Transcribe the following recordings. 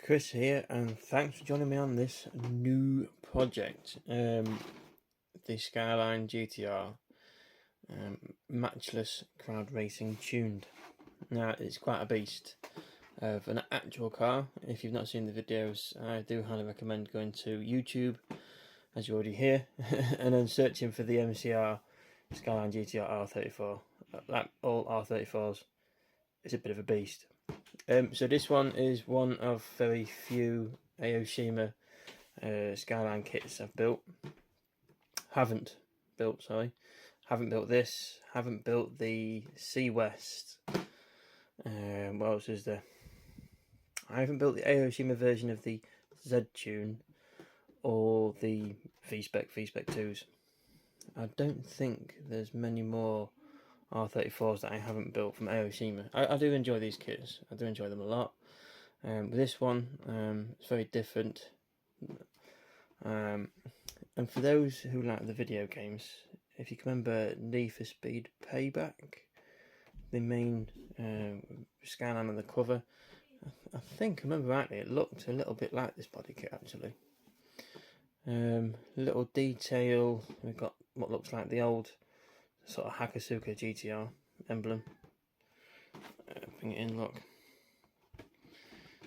Chris here, and thanks for joining me on this new project, the Skyline GT-R matchless crowd racing tuned. Now it's quite a beast of an actual car. If you've not seen the videos, I do highly recommend going to YouTube, as you're already here, and then searching for the MCR Skyline GT-R R34. Like all R34s, it's a bit of a beast. So this one is one of very few Aoshima Skyline kits I've built. Haven't built this. Haven't built the Sea West. What else is there? I haven't built the Aoshima version of the Z-Tune or the V-Spec 2s. I don't think there's many more R34s that I haven't built from Aoshima. I do enjoy these kits. I do enjoy them a lot. With this one, it's very different. And for those who like the video games, if you can remember Need for Speed Payback, the main Skyline on the cover, I think, I remember rightly, it looked a little bit like this body kit actually. Little detail, we've got what looks like the old sort of Hakasuka GT-R emblem. Bring it in, look.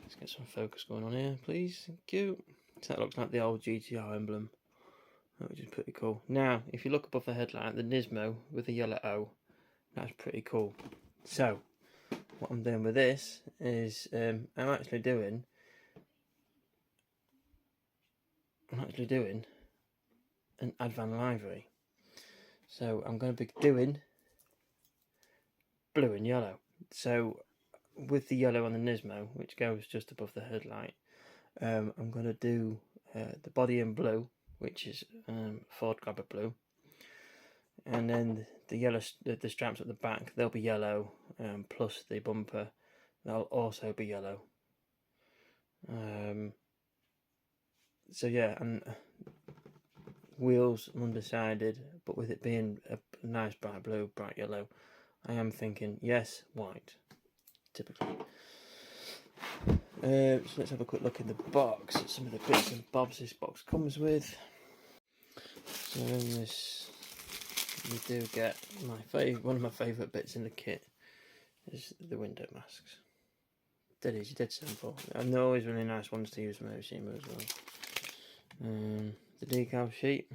Let's get some focus going on here, please. Thank you. So that looks like the old GT-R emblem, which is pretty cool. Now, if you look above the headlight, the Nismo with the yellow O, that's pretty cool. So, what I'm doing with this is I'm actually doing an Advan livery. So I'm going to be doing blue and yellow. So with the yellow on the Nismo, which goes just above the headlight, I'm going to do the body in blue, which is Ford Grabber blue, and then the yellow, the straps at the back, they'll be yellow, plus the bumper, they'll also be yellow. So yeah, and wheels I'm undecided, but with it being a nice bright blue, bright yellow, I am thinking yes, white, typically. So let's have a quick look in the box at some of the bits and bobs this box comes with. So in this, you do get one of my favourite bits in the kit is the window masks. Dead easy, dead simple, and they're always really nice ones to use from Aoshima as well. The decal sheet,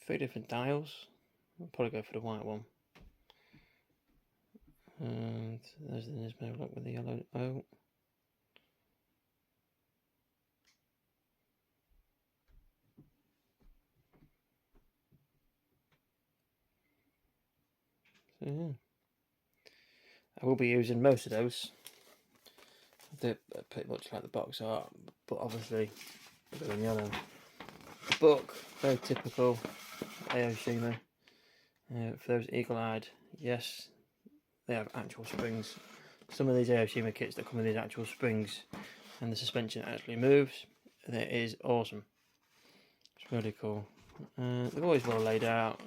3 different dials. I'll probably go for the white one. And there's the Nismo look with the yellow O. So yeah, I will be using most of those. They're pretty much like the box art, but obviously blue and yellow. The book, very typical Aoshima. For those eagle-eyed, yes, they have actual springs. Some of these Aoshima kits that come with these actual springs and the suspension actually moves, that is awesome. It's really cool. They're always well laid out.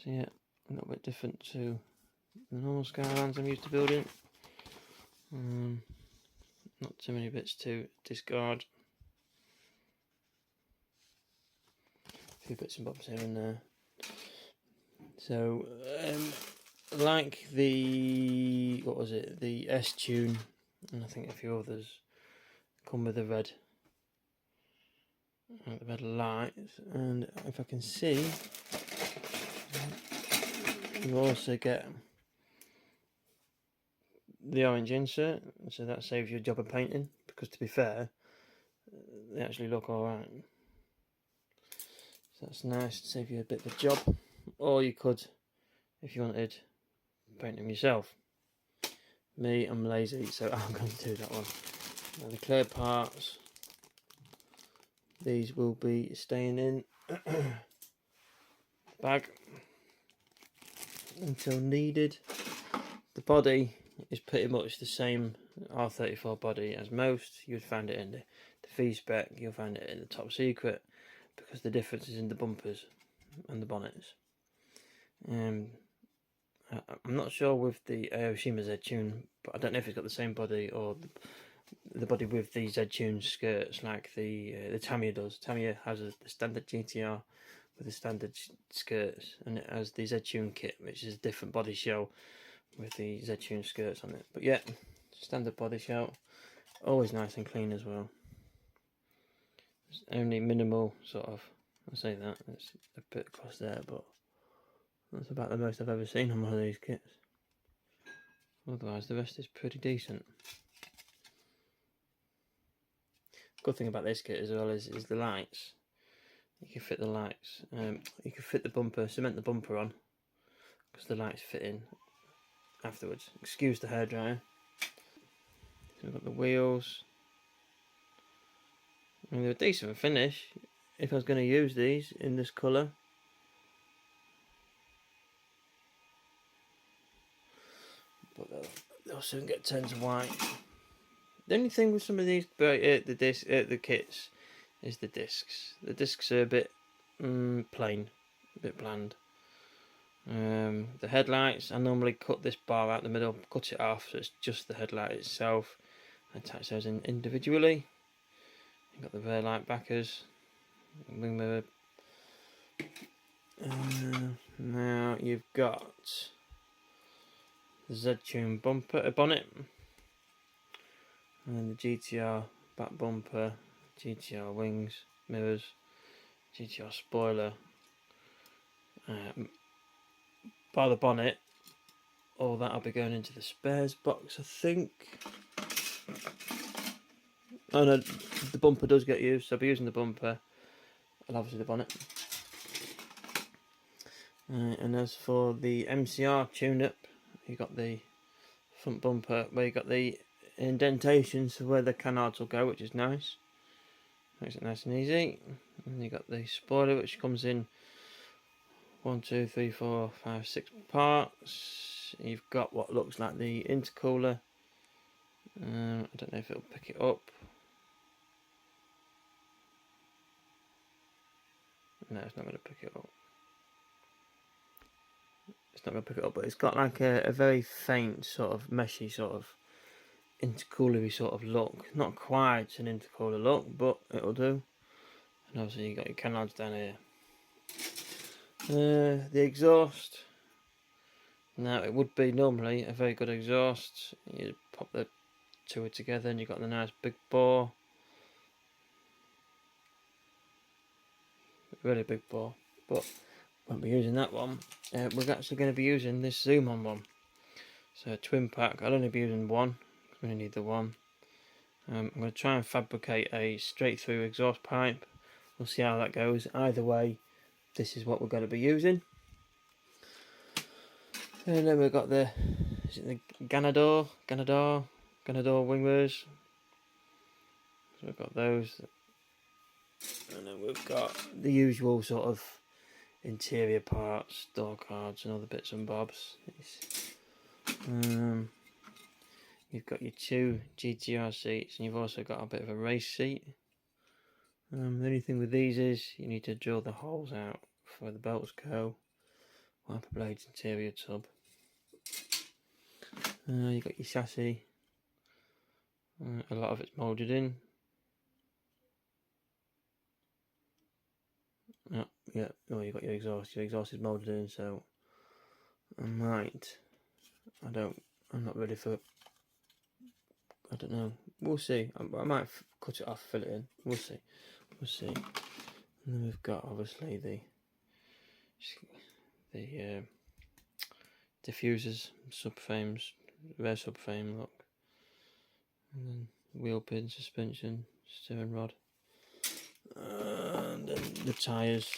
So yeah, a little bit different to the normal Skylines I'm used to building. Not too many bits to discard. A few bits and bobs here and there. So, like the, what was it, the S-Tune, and I think a few others, come with the red lights, and if I can see, you also get the orange insert, so that saves you a job of painting, because to be fair, they actually look alright. So that's nice to save you a bit of a job, or you could, if you wanted, paint them yourself. Me, I'm lazy, so I'm going to do that one. Now the clear parts, these will be staying in the bag until needed. The body is pretty much the same R34 body as most. You'd find it in the V-Spec, you'll find it in the Top Secret, because the difference is in the bumpers and the bonnets. I'm not sure with the Aoshima Z-Tune, but I don't know if it's got the same body or the body with the Z-Tune skirts like the Tamiya does. Tamiya has the standard GT-R with the standard skirts, and it has the Z-Tune kit, which is a different body shell with the Z-Tune skirts on it. But yeah, standard body shell, always nice and clean as well. It's only minimal sort of, I say that, it's a bit across there, but that's about the most I've ever seen on one of these kits. Otherwise the rest is pretty decent. Good thing about this kit as well is the lights. You can fit the lights, you can fit the bumper, cement the bumper on, because the lights fit in afterwards. Excuse the hairdryer. So we've got the wheels. I mean, they're a decent finish if I was going to use these in this colour. But they'll soon get turned to white. The only thing with some of these, the kits, is the discs. The discs are a bit plain, a bit bland. The headlights, I normally cut this bar out the middle, cut it off, so it's just the headlight itself. Attach those in individually. You've got the rear light backers, wing mirror. Now you've got the Z-Tune bumper bonnet, and then the GT-R back bumper, GT-R wings, mirrors, GT-R spoiler. By the bonnet, all that'll be going into the spares box, I think. Oh no, the bumper does get used, so I'll be using the bumper and obviously the bonnet. And as for the MCR tune-up, you got the front bumper where you got the indentations where the canards will go, which is nice. Makes it nice and easy. And you got the spoiler, which comes in 1, 2, 3, 4, 5, 6 parts. You've got what looks like the intercooler. I don't know if it'll pick it up. No, it's not going to pick it up. It's not going to pick it up, but it's got like a very faint sort of meshy sort of intercoolery sort of look. Not quite an intercooler look, but it'll do. And obviously you got your canards down here. The exhaust. Now it would be normally a very good exhaust. You pop the two together and you've got the nice big bore. Really big bore, but won't be using that one. We're actually going to be using this Zoom on one. So a twin pack. I'll only be using one. We only need the one. I'm going to try and fabricate a straight through exhaust pipe. We'll see how that goes. Either way, this is what we're going to be using. And then we've got the Ganador wing mirrors. So we've got those. And then we've got the usual sort of interior parts, door cards and other bits and bobs. You've got your two GT-R seats, and you've also got a bit of a race seat. The only thing with these is you need to drill the holes out for the belts go. Wiper blades, interior tub. You've got your chassis. A lot of it's moulded in. Yeah. Oh, you've got your exhaust. Your exhaust is moulded in, so I'm not ready for. I don't know. We'll see. I might cut it off, fill it in. We'll see. And then we've got obviously the diffusers, subframes, rear subframe look, and then wheel pin, suspension, steering rod, and then the tyres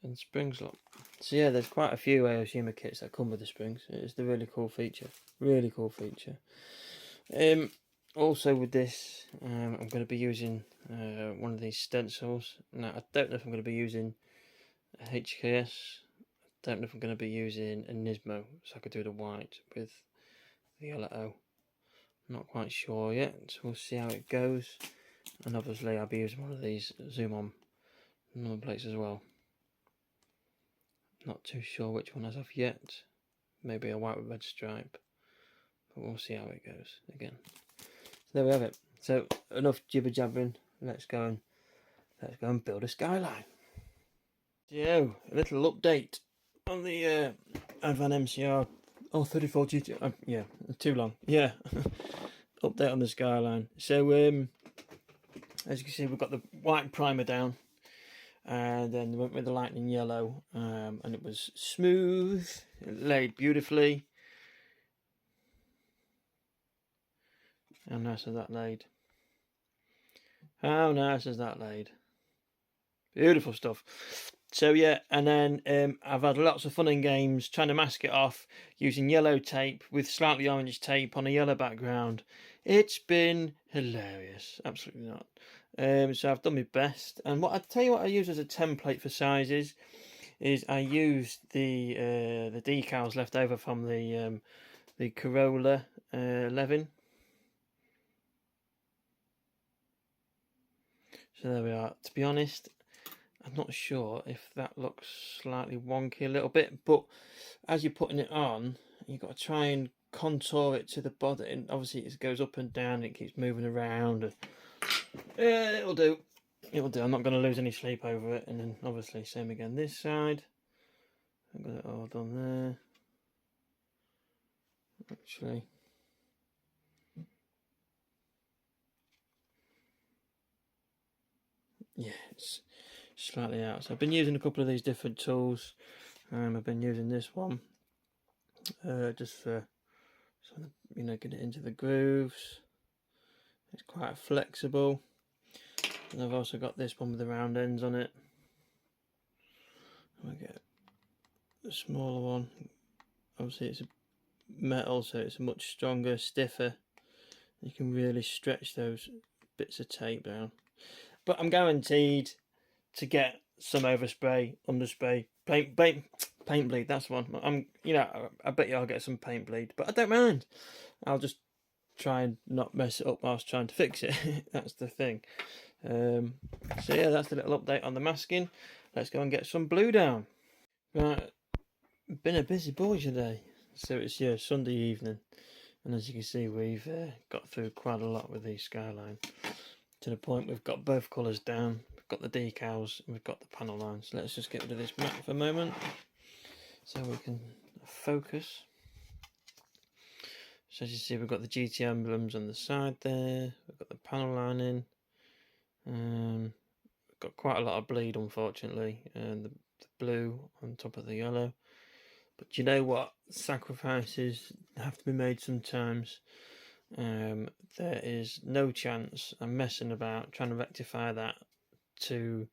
and springs lock. So yeah, there's quite a few Aoshima kits that come with the springs. It's the really cool feature. Also with this, I'm going to be using one of these stencils. Now I don't know if I'm going to be using a HKS. I don't know if I'm going to be using a Nismo, so I could do the white with the yellow. Not quite sure yet, so we'll see how it goes. And obviously I'll be using one of these zoom on number plates as well. Not too sure which one as of yet. Maybe a white with red stripe, but we'll see how it goes again. So there we have it. So enough jibber jabbering. Let's go and build a skyline. So a little update on the Advan MCR R34 GT-R. Yeah, too long. Yeah, update on the skyline. So as you can see, we've got the white primer down, and then we went with the lightning yellow, and it was smooth. It laid beautifully. How nice is that laid? How nice is that laid? Beautiful stuff. So yeah, and then I've had lots of fun and games trying to mask it off using yellow tape with slightly orange tape on a yellow background. It's been hilarious, absolutely not. So I've done my best, and what I tell you what I use as a template for sizes is I used the decals left over from the Corolla Levin. So there we are. To be honest, I'm not sure if that looks slightly wonky a little bit, but as you're putting it on, you've got to try and contour it to the body, and obviously it goes up and down, it keeps moving around. And, it'll do. It'll do. I'm not going to lose any sleep over it. And then obviously same again this side. I've got it all done there. Actually, yeah, it's slightly out. So I've been using a couple of these different tools. I've been using this one just for sort of, you know, get it into the grooves. It's quite flexible. And I've also got this one with the round ends on it. I get a smaller one. Obviously it's a metal, so it's much stronger, stiffer. You can really stretch those bits of tape down. But I'm guaranteed to get some overspray, underspray, paint bleed. That's one. You know, I bet you I'll get some paint bleed, but I don't mind. I'll just try and not mess it up whilst trying to fix it. That's the thing. So yeah, that's the little update on the masking. Let's go and get some blue down. Right, been a busy boy today. So it's Sunday evening, and as you can see, we've got through quite a lot with the skyline, to the point we've got both colours down. We've got the decals, and we've got the panel lines. So let's just get rid of this map for a moment so we can focus. So as you see, we've got the GT emblems on the side there. We've got the panel lining. We've got quite a lot of bleed, unfortunately, and the blue on top of the yellow. But you know what? Sacrifices have to be made sometimes. There is no chance I'm messing about trying to rectify that to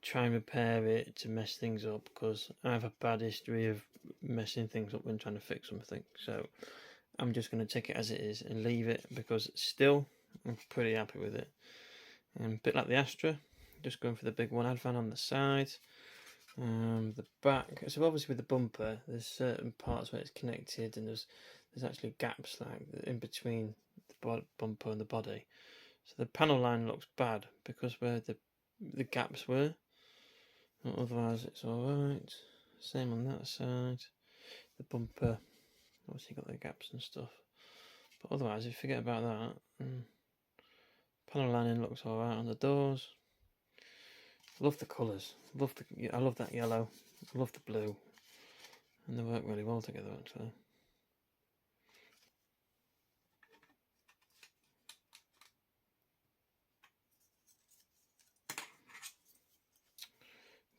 try and repair it, to mess things up, because I have a bad history of messing things up when trying to fix something. So I'm just going to take it as it is and leave it, because still I'm pretty happy with it. A bit like the Astra, just going for the big one, Advan on the side. The back, so obviously with the bumper, there's certain parts where it's connected, and there's actually gaps like in between the bumper and the body. So the panel line looks bad because where the gaps were. Otherwise it's alright. Same on that side. The bumper, obviously got the gaps and stuff. But otherwise, if you forget about that, panel lining looks alright on the doors. Love the colours. I love that yellow. I love the blue, and they work really well together actually.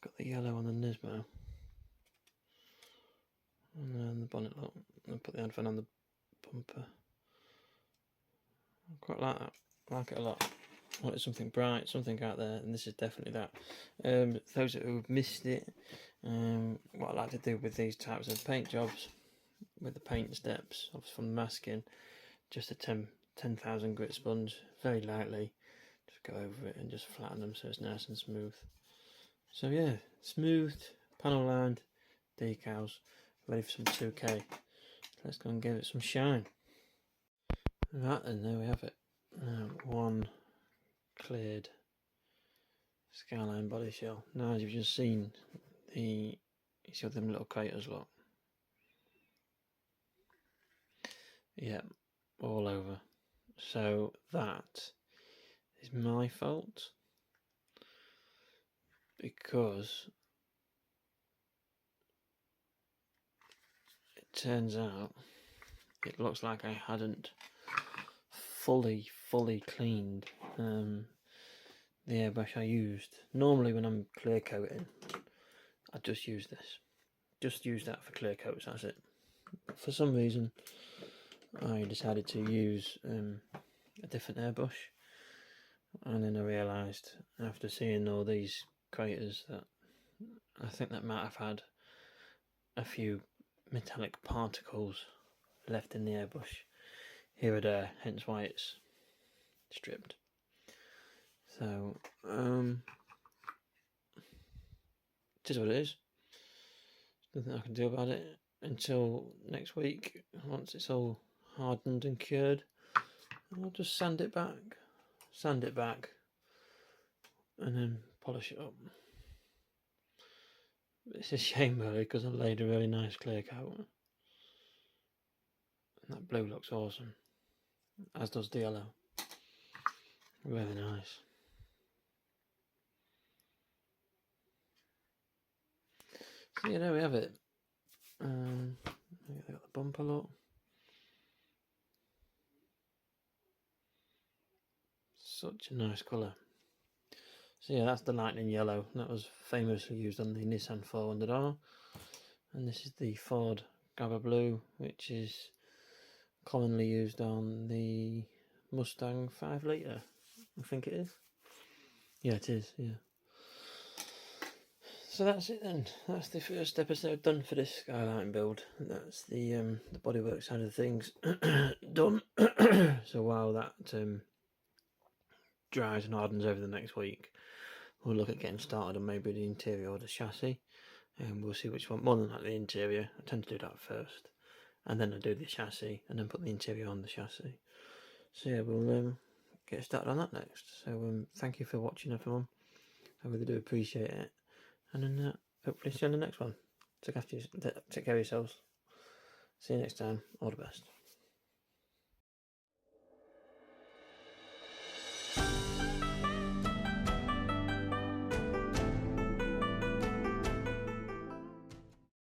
Got the yellow on the Nismo, and then the bonnet look. I'll put the Advan on the bumper. I quite like that. I like it a lot. I wanted something bright, something out there, and this is definitely that. Those who have missed it, what I like to do with these types of paint jobs, with the paint steps from the masking, just a 10,000 grit sponge, very lightly, just go over it and just flatten them so it's nice and smooth. So yeah, smoothed, panel lined, decals, ready for some 2K. Let's go and give it some shine. Right then, there we have it. One cleared skyline body shell. Now, as you've just seen, the You see all them little craters, look. Yeah, all over. So that is my fault, because it turns out it looks like I hadn't fully cleaned the airbrush I used. Normally when I'm clear coating, I just use this. Just use that for clear coats, that's it. But for some reason, I decided to use a different airbrush, and then I realised after seeing all these craters that I think that might have had a few metallic particles left in the airbrush here or there, hence why it's stripped. So it is what it is. There's nothing I can do about it until next week. Once it's all hardened and cured, I'll just sand it back, and then polish it up. It's a shame really, because I laid a really nice clear coat, and that blue looks awesome, as does the yellow. Really nice. So yeah, there we have it. They got the bumper look. Such a nice colour. So yeah, that's the lightning yellow. That was famously used on the Nissan 400R. And this is the Ford Grabber Blue, which is commonly used on the Mustang 5 litre, I think it is. Yeah, it is, yeah. So that's it then. That's the first episode done for this skylighting build. That's the bodywork side of things done. So while that dries and hardens over the next week, we'll look at getting started on maybe the interior or the chassis, and we'll see which one. More than likely the interior. I tend to do that first, and then I do the chassis, and then put the interior on the chassis. So yeah, we'll get started on that next. So thank you for watching, everyone. I really do appreciate it. And then hopefully see you on the next one. Take care of yourselves. See you next time. All the best.